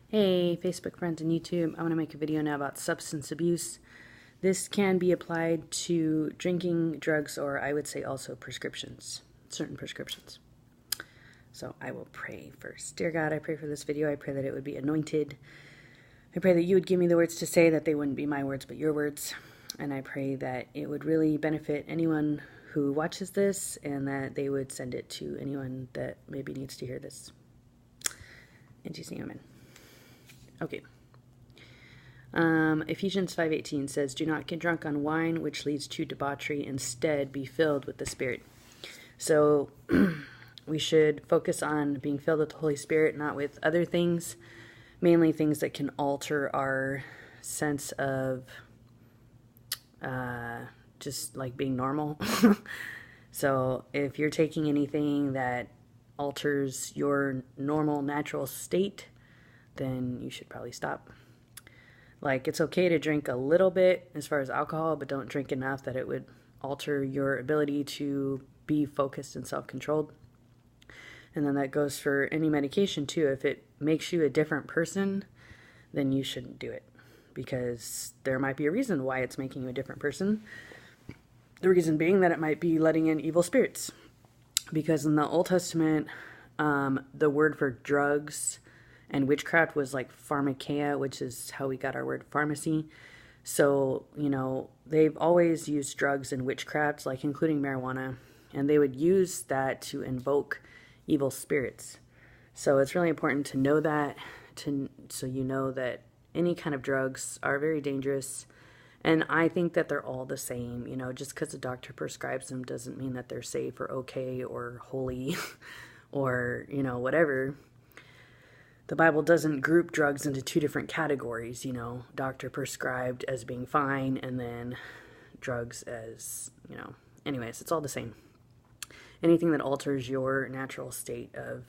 Hey, Facebook friends and YouTube. I want to make a video now about substance abuse. This can be applied to drinking, drugs, or I would say also prescriptions, certain prescriptions. So I will pray first. Dear God, I pray for this video. I pray that it would be anointed. I pray that you would give me the words to say, that they wouldn't be my words but your words. And I pray that it would really benefit anyone who watches this and that they would send it to anyone that maybe needs to hear this. In Jesus' name, amen. Okay. Ephesians 5:18 says, "Do not get drunk on wine, which leads to debauchery. Instead, be filled with the Spirit." So we should focus on being filled with the Holy Spirit, not with other things, mainly things that can alter our sense of just like being normal. So if you're taking anything that alters your normal, natural state, then you should probably stop. Like, it's okay to drink a little bit as far as alcohol, but don't drink enough that it would alter your ability to be focused and self-controlled. And then that goes for any medication too. If it makes you a different person, then you shouldn't do it, because there might be a reason why it's making you a different person. The reason being that it might be letting in evil spirits. Because in the Old Testament, the word for drugs and witchcraft was like pharmakeia, which is how we got our word pharmacy. So, they've always used drugs and witchcraft, like including marijuana, and they would use that to invoke evil spirits. So it's really important to know that, so you know that any kind of drugs are very dangerous. And I think that they're all the same. Just because a doctor prescribes them doesn't mean that they're safe or okay or holy or, whatever. The Bible doesn't group drugs into two different categories, doctor prescribed as being fine, and then drugs as, anyways, it's all the same. Anything that alters your natural state of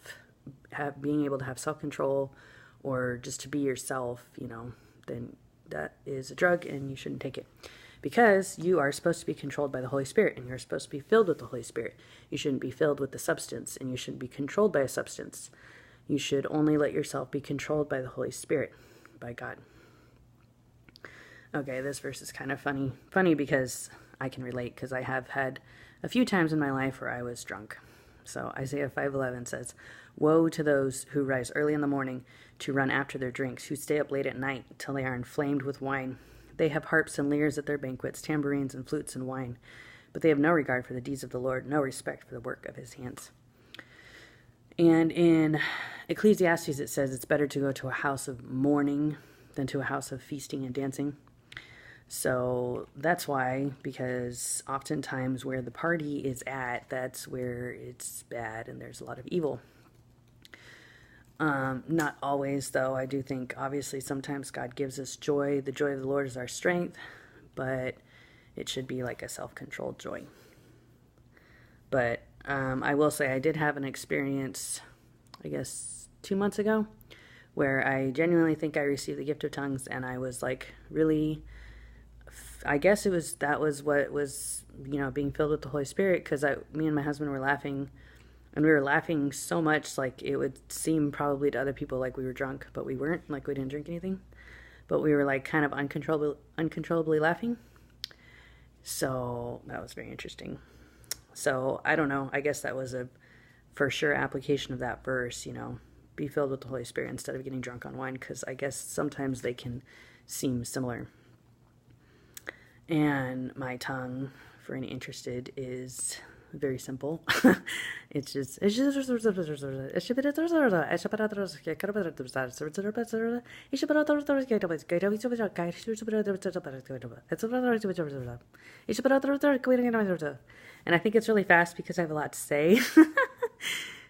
being able to have self-control or just to be yourself, then that is a drug and you shouldn't take it. Because you are supposed to be controlled by the Holy Spirit, and you're supposed to be filled with the Holy Spirit. You shouldn't be filled with the substance, and you shouldn't be controlled by a substance. You should only let yourself be controlled by the Holy Spirit, by God. Okay, this verse is kind of funny. Funny because I can relate, because I have had a few times in my life where I was drunk. So Isaiah 5:11 says, "Woe to those who rise early in the morning to run after their drinks, who stay up late at night till they are inflamed with wine. They have harps and lyres at their banquets, tambourines and flutes and wine. But they have no regard for the deeds of the Lord, no respect for the work of his hands." And in Ecclesiastes it says it's better to go to a house of mourning than to a house of feasting and dancing. So that's why, because oftentimes where the party is at, that's where it's bad and there's a lot of evil. Not always, though. I do think, obviously, sometimes God gives us joy. The joy of the Lord is our strength, but it should be like a self-controlled joy. But I will say I did have an experience, I guess, 2 months ago, where I genuinely think I received the gift of tongues, and I was like really, I guess that was what it was, being filled with the Holy Spirit, because me and my husband were laughing. And we were laughing so much, like it would seem probably to other people like we were drunk, but we weren't, like we didn't drink anything. But we were like kind of uncontrollably laughing. So that was very interesting. So I don't know, I guess that was a for sure application of that verse, be filled with the Holy Spirit instead of getting drunk on wine, because I guess sometimes they can seem similar. And my tongue, for any interested, is very simple. it's just and I think it's really fast because I have a lot to say.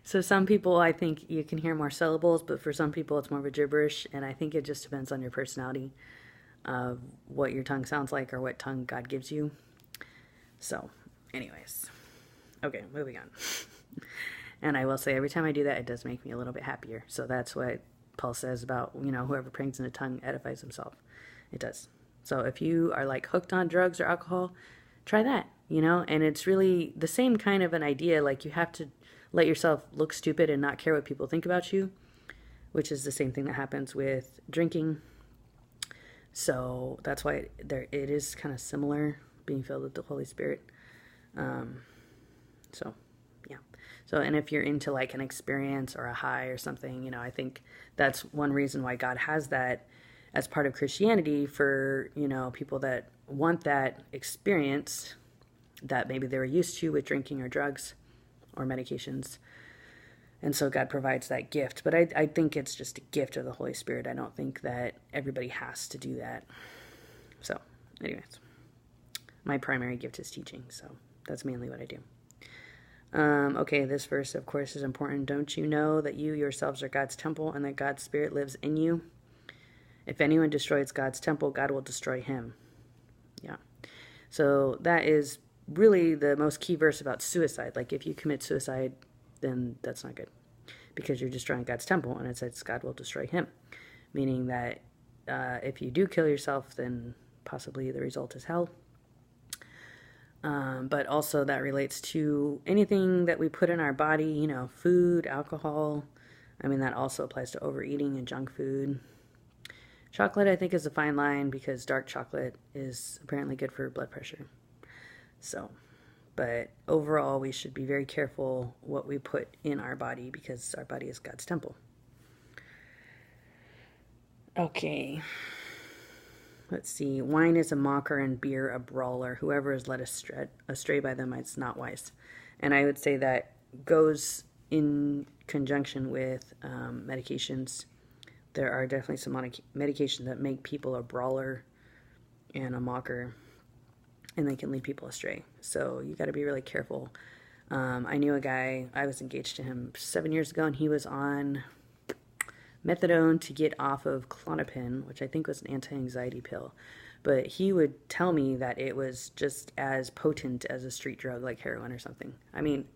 So some people, I think you can hear more syllables, but for some people it's more of a gibberish, and I think it just depends on your personality of what your tongue sounds like or what tongue God gives you. So anyways, okay, moving on. And I will say, every time I do that, it does make me a little bit happier. So that's what Paul says about, whoever prays in a tongue edifies himself. It does. So if you are like hooked on drugs or alcohol, try that, and it's really the same kind of an idea. Like, you have to let yourself look stupid and not care what people think about you. which is the same thing that happens with drinking. So that's why it is kind of similar, being filled with the Holy Spirit. So, yeah. So, and if you're into like an experience or a high or something, I think that's one reason why God has that as part of Christianity for, people that want that experience that maybe they were used to with drinking or drugs or medications. And so God provides that gift. But I think it's just a gift of the Holy Spirit. I don't think that everybody has to do that. So, anyways, my primary gift is teaching. So that's mainly what I do. Okay, this verse, of course, is important. Don't you know that you yourselves are God's temple and that God's Spirit lives in you? If anyone destroys God's temple, God will destroy him. Yeah. So that is really the most key verse about suicide. Like if you commit suicide, then that's not good because you're destroying God's temple, and it says God will destroy him, meaning that if you do kill yourself, then possibly the result is hell. But also that relates to anything that we put in our body, food, alcohol. I mean, that also applies to overeating and junk food. Chocolate, I think, is a fine line because dark chocolate is apparently good for blood pressure. So, but overall, we should be very careful what we put in our body because our body is God's temple. Okay. Let's see. Wine is a mocker and beer a brawler. Whoever is led astray by them is not wise. And I would say that goes in conjunction with medications. There are definitely some medications that make people a brawler and a mocker, and they can lead people astray. So you got to be really careful. I knew a guy, I was engaged to him 7 years ago, and he was on methadone to get off of Klonopin, which I think was an anti-anxiety pill. But he would tell me that it was just as potent as a street drug like heroin or something. I mean,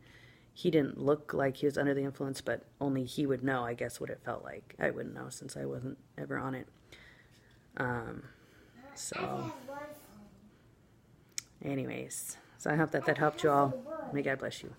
he didn't look like he was under the influence, but only he would know, I guess, what it felt like. I wouldn't know since I wasn't ever on it. So, anyways, so I hope that helped you all. May God bless you.